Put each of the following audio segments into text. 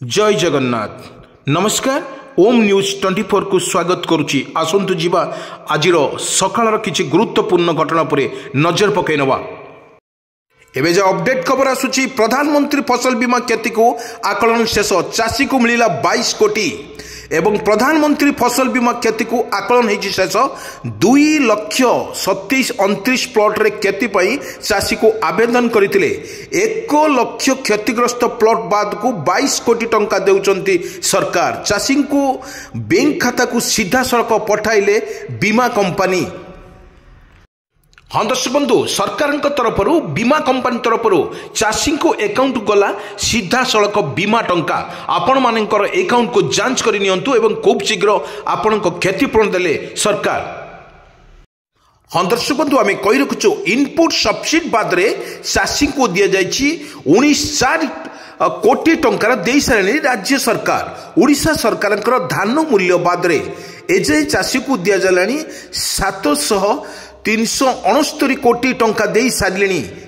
जय जगन्नाथ नमस्कार ओम न्यूज 24 को स्वागत करुच्ची। आसंतु जीवा आज सकाळ किछि गुरुत्वपूर्ण घटना पर नजर पकई नवा। एबे जो अपडेट खबर आसुची, प्रधानमंत्री फसल बीमा क्षति को आकलन शेष, चाषी को मिला 22 कोटी एवं प्रधानमंत्री फसल बीमा क्षति को आकलन होती शेष 2,27,29 प्लॉट रे क्षति पाई चाषी को आवेदन करथिले। 1 लाख क्षतिग्रस्त प्लॉट बाद को 22 कोटी टंका देउचंती सरकार। चाषी को बैंक खाता को सीधा सड़क पठाइले बीमा कंपनी। हाँ दर्शक बंधु, सरकार तरफ बीमा कंपनी तरफ चाषी को अकाउंट गला सीधा सड़क बीमा टंका। आपण मानकर अकाउंट को जांच कर नियंतु एवं खूब शीघ्र आपण को क्षतिपूरण देले सरकार। हाँ दर्शक बंधु, आम कही रखुचु इनपुट सब्सिडी बाद रे चाषी को दि जाइछि 19,4 कोटी टंकार दे सारे राज्य सरकार। उड़ीसा सरकार धान मूल्य बाद रे एजे चाषी को दि जालानी 7,369 कोटी टंका दे सारे।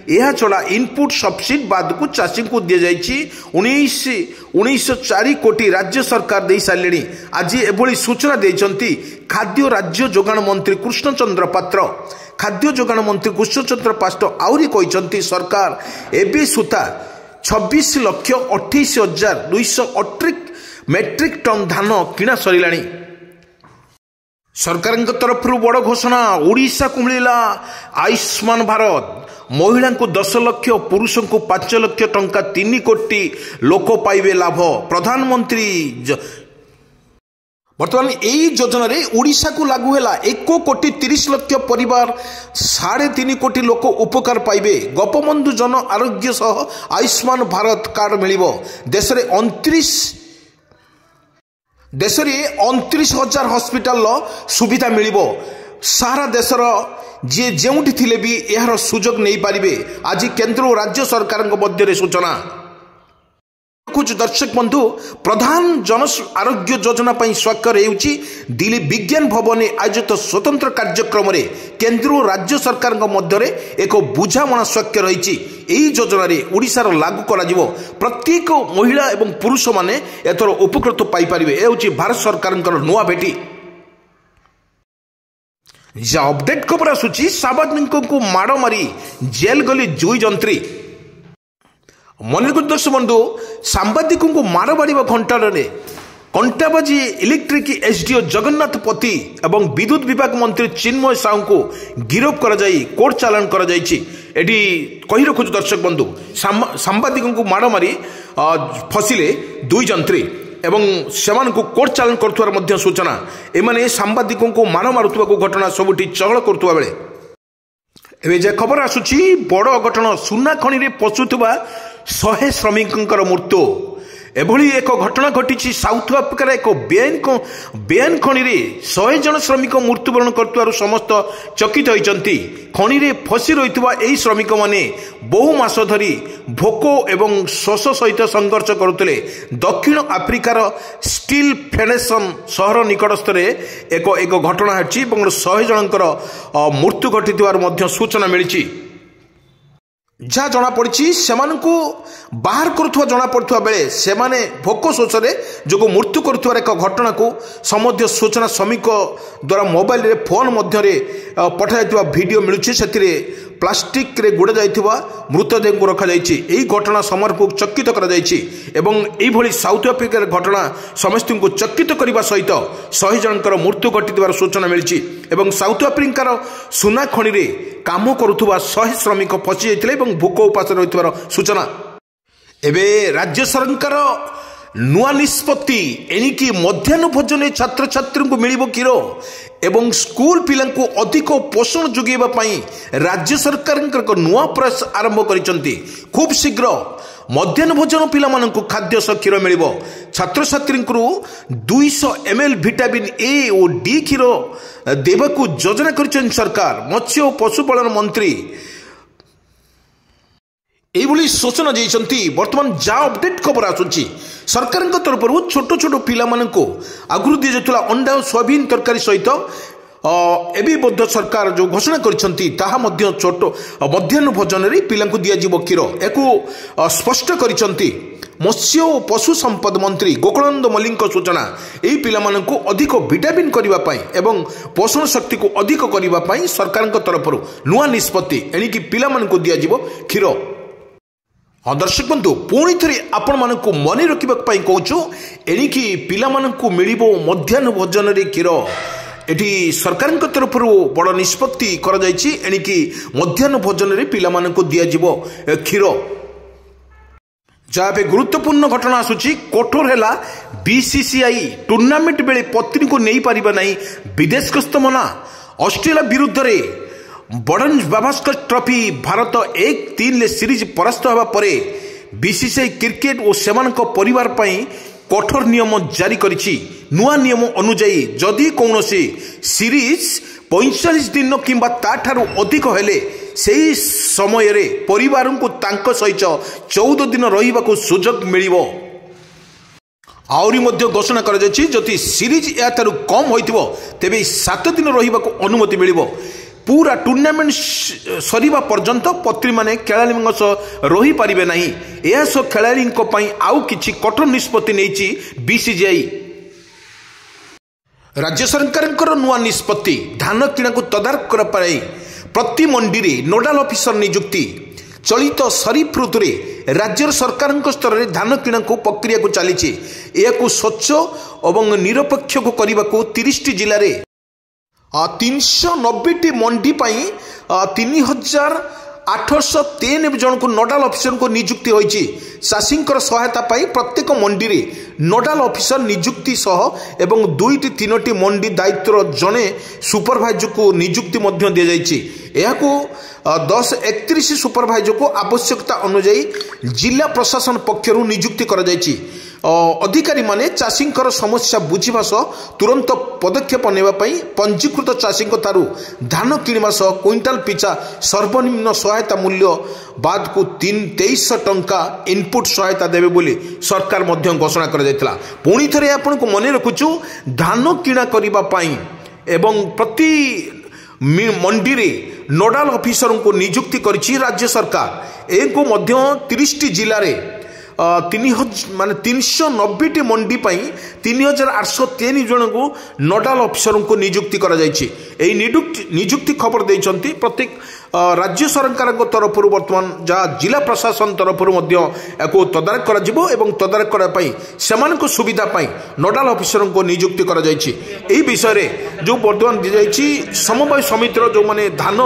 यह छड़ा इनपुट सब्सिडी बाद को चाषी को दि जाइछि 19,4 कोटी राज्य सरकार दे सारे। आज एभली सूचना देइछंती खाद्य राज्य जोगाण मंत्री कृष्णचंद्र पात्र। खाद्य जोगाण मंत्री कृष्णचंद्र पात्र आउरी कहिछंती सरकार एबे सुता 26,28,238 मेट्रिक टन धान किणा सरिलाणी। सरकार तरफ बड़ घोषणा, ओडिशा को मिला आयुष्मान भारत। महिला को 10 लाख, पुरुष को 5 लाख टंका 3 कोटी लोक पाइबे लाभ। प्रधानमंत्री बर्तमान यही योजना रे ओडिशा को लागू है 1,30,00,000 परिवार 3.5 कोटी लोक उपकार पाइबे। गोपबंधु जन आरोग्य सह आयुष्मान भारत कार्ड मिलिबो। देश रे 29,000 हॉस्पिटल सुविधा मिलिबो। सारा देशर जे जेउठी थिले भी यार सुजोग नहीं पारिबे। आज केंद्र और राज्य सरकार मध्य सूचना। कुछ दर्शक बंधु, प्रधान जन आरोग्य योजना स्वाक्षर होउची दिल्ली विज्ञान भवन आयोजित स्वतंत्र कार्यक्रम रे केंद्र और राज्य सरकार मध्य एक बुझामणा स्वाक्षर रही। योजना रे ओडिशा लागू करा जिवो। प्रत्येक महिला एवं पुरुष माने एथर उपकृत पाई परिबे। ए होची भारत सरकार नुआ भेटी। जा अपडेट खबर आसुची, साबादिक को माड़ मारी जेल गली जुई जंत्री। मन दर्शक बंधु, सांबादिक को माड़ मारिबा घंटारे कंटाबाजी इलेक्ट्रिक एसडीओ जगन्नाथ पति एवं विद्युत विभाग मंत्री चिन्मय साहू को गिरफ्त कर कोर्ट चालान कर कही रखु। दर्शक बंधु, सांबादिक को माड़ मारी फसिले 2 जंत्री एवं सेमान को कोर्ट चालान कर सूचना। एमाने सांबादिकों को माड़ मारुवा घटना सबुठी चहल करुवा बेले एवं जे खबर आसुची बड़ घटना। सुना खनि रे पशुवा 100 श्रमिकों मृत्यु। एभली एक घटना घटी साउथ आफ्रिकार एक बेआईन खनि रे 100 जन श्रमिक मृत्युवरण कर समस्त चकित होती। खनि रे फसी रही श्रमिक माने बहु मास धरी भोक एवं शोष सहित संघर्ष करुले। दक्षिण आफ्रिकार स्टील फेडरेशन सहर निकटस्थ एक घटना घटी 100 जनकर मृत्यु घटी सूचना मिली। जहाँ जना पड़ी सेमानकु बाहर करुवा जना पड़ुवा बेले सेमाने भोक शोषरे जो मृत्यु करुवा एक घटना को सम्बन्धीय सूचना श्रमिक द्वारा मोबाइल रे फोन मध्य पठाई वीडियो मिलूँ। से प्लास्टिक रे गुड़ा जाइथिबा मृतदेह को रखा जाइछि। एही घटना समर को चकित करा जाइछि एवं एही भली साउथ आफ्रिकार घटना समस्त को चकित करने सहित 100 जनकर मृत्यु घटी सूचना मिली। एवं साउथ आफ्रिकार सुना खनि रे काम करुवा 100 श्रमिक फसी जाइथिले एवं भोक उपास रहिथिबार सूचना। एबे राज्य सरकार नुआ निष्पत्ति एणिकी मध्याह्न भोजन छात्र छात्री को मिलिबो किरो एवं स्कूल पिला को अधिक पोषण जोगेबा पई राज्य सरकार नुआ प्रयास आरंभ करिसंती। खूब शीघ्र मध्याह्न भोजन पिला मानकु खाद्य क्षीर मिलिबो। छात्र छात्री को 200 ml विटामिन ए और डी क्षीर देवाकू योजना करिसंती सरकार। मत्स्य और पशुपालन मंत्री एभली सूचना देइछंती। वर्तमान जा अपडेट खबर आसुची, सरकार तरफ छोट छोट पिला मानकु आगु दि जातुला अंडा और सोयाबीन तरकारी सहित एवं सरकार जो घोषणा करिसंती ताहा मध्य छोट मध्याह्न भोजन रे पिला को दिया जीवो क्षीर एको स्पष्ट करिसंती। मत्स्य और पशु संपद मंत्री गोकुलानंद मल्लिक सूचना यही पिलामानंकु अधिक विटामिन करने एवं पोषण शक्ति को अधिक करने सरकार तरफ नुआ निष्पत्ति एणिकी पिलामानंकु दियाजिवो क्षीर। हाँ दर्शक बंधु पुणी थे आपण मानक मन रखा कहूँ एणिकी पिलामानंकु मिलिबो मध्याह्न भोजन रे क्षीर। एटी सरकार तरफ बड़ निष्पत्ति एणिकी मध्याह्न भोजन रे पिलामानंकु दियाजिवो क्षीर। जहाँ पे गुरुत्वपूर्ण घटना आसूची कठोर है बीसीसीआई टूर्नामेंट बेले पत्नी को नहीं पारिबा नहीं विदेश गस्त मना। ऑस्ट्रेलिया विरुद्ध रे burden Gavaskar trophy Bharat 1-3 series परास्त होगा परे बीसीसीआई क्रिकेट और सेमानक परिवार पई कठोर नियम जारी करिछि। नुआ नियम अनुजाई जदि कौनसी सीरीज 45 दिन किंबा ताठारु अधिक हेले सही समय रे परिवार को तांको सहित 14 दिन रहिबाकू सुजोग मिलिबो। आउरी मध्य घोषणा कर जदि सीरीज या तारु कम होइतिबो तेबे 7 दिन रहिबाकू अनुमति मिलिबो। पूरा टूर्नामेंट सरीबा पर्यंत पत्री माने खेलाड़ी सह रही पारिबे नहीं। यह सो खेलाड़ी आउ किछि कठोर निष्पत्ति नेछि बीसीसीआई। राज्य सरकार नुआ निष्पत्ति धान किणा को तदारख कर प्रति मंडी रे नोडाल ऑफिसर नियुक्ति। चलित खरीफ ऋतु रे राज्य सरकार स्तर में धान किणा को प्रक्रिया को चली यह स्वच्छ और निरपेक्ष को करने को 30 जिले में 390 मंडी 3803 जन को नोडाल ऑफिसर को नियुक्ति होती। चाषी सहायता पाई प्रत्येक मंडी रे नोडाल ऑफिसर नियुक्ति सह एवं 2-3 मंडी दायित्व जड़े सुपरभाइजर को नियुक्ति दि जाइए। 10-31 सुपरभाइजर को आवश्यकता अनुजाई जिला प्रशासन पक्षर नियुक्ति कर अधिकारी माने चाषी समस्या बुझा सह तुरंत पदक्षेप नेबाई पंजीकृत चाषी थारू धान किणवा सह क्विंटाल पिछा सर्वनिम्न सहायता मूल्य बाद को 2300 टंका इनपुट सहायता देवे बोली सरकार मध्य घोषणा कर पुणी थे आपण को मन रखुचु धान किणा करने एवं प्रति मंडी रे नोडाल ऑफिसर को नियुक्ति करिछि राज्य सरकार। एक 30 जिले में 390 मंडी 3803 जन को नोडाल ऑफिसर को नियुक्ति कर नियुक्ति खबर देइछंती प्रत्येक राज्य सरकार तरफ बर्तमान जहाँ जिला प्रशासन तरफ को तदारख कर तदारख करने सुविधा नोडाल ऑफिसर को नियुक्ति कर विषय में जो बर्तमान दी जाइए समवाय समितिर जो मैंने धान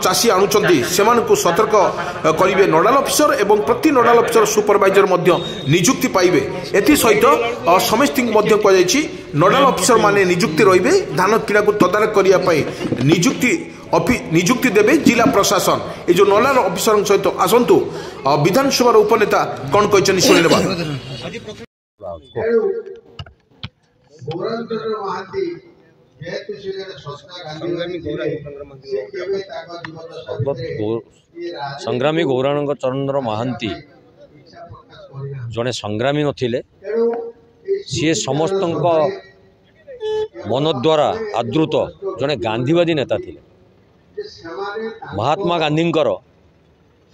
चाषी आणुचंती से सतर्क करेंगे नोडाल ऑफिसर एवं प्रति नोडाल ऑफिसर सुपरवाइजर नियुक्ति पाइबे। एथि सहित समस्त कहुई नोडाल ऑफिसर माने नियुक्ति रहिबे धान किणा को तदारख करने नियुक्ति देवे जिला प्रशासन। ये जो नोडाल ऑफिसर सहित आसतु विधानसभा उपनेता कौन कहते शुणा। संग्रामी गौरांग चंद्र महांती जड़े संग्रामी नथिले सी समस्त मन द्वारा आदृत जड़े गांधीवादी नेता थिले। महात्मा गांधी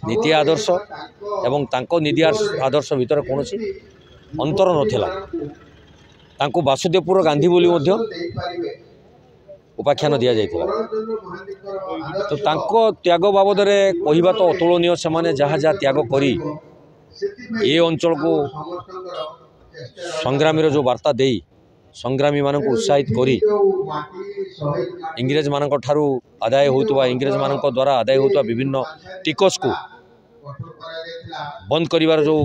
नीति आदर्श एवं तांको नीति आदर्श भितर कौन अंतर नथिला। तांको वासुदेवपुर गांधी बोली उपाख्यान दि जाइथिला। तो तांको त्याग बाबद कहवा तो अतुलनीय से माने जहाँ जहाँ त्याग करी ये अंचल को संग्रामी जो वार्ता दे संग्रामी मान को उत्साहित करी इंग्रेज मान आदाय होता इंग्रेज मान द्वारा आदाय होता विभिन्न टिकस को बंद करिवार जो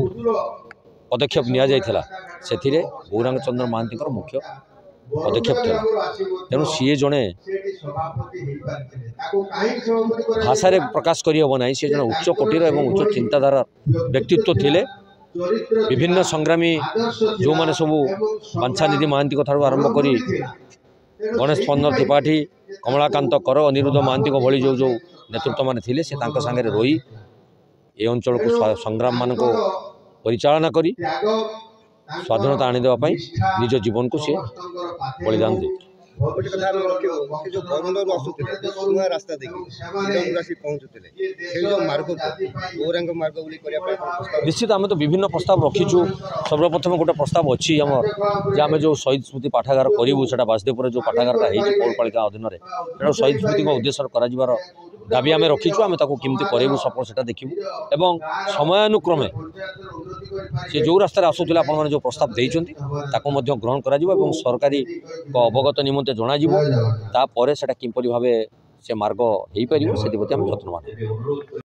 पदक्षेप निया जाइथिला सेथिरे गौरांग चंद्र महांती मुख्य पदक्षेप था। तेणु सी जड़े भाषा प्रकाश कर हम ना सी जन उच्च कोटीर एवं उच्च चिंताधारा व्यक्तित्व थिले। विभिन्न संग्रामी जो माने सबू बांछानिधि महांती आरंभ करी गणेश पन्नर त्रिपाठी कमलाकांत कर अनिरुद्ध महांती भली जो जो नेतृत्व माने थिले से तांका संगे रही ए अंचल को संग्राम मान को परिचालना करी स्वाधीनता आनीदेवाई निज जीवन को सी बलिदान दे। गोटे कथा आम रखियो से जो बरुंडर आसुले सुआ रास्ता देखिए आसी पहुँचुले से जो मार्ग गौरांग मार्ग बोली निश्चित आम तो विभिन्न प्रस्ताव रखीचु सर्वप्रथम गोटे प्रस्ताव अच्छी आमर जे आम जो शहीद स्मृति पाठागार करूँ से बासदेवपुर जो पाठागारटा हो पौरपालिका अधीन में शहीद स्मृति उद्देश्य कर दाबी आम रखीचु आम केमती करूँ सफल से देखू एवं समयानुक्रमे से जो रास्ता आसूला आप जो प्रस्ताव देते ग्रहण कर सरकारी अवगत निमंते जन तापर से किपरि भाव से मार्ग हो पार से प्रति आम यत्नवान।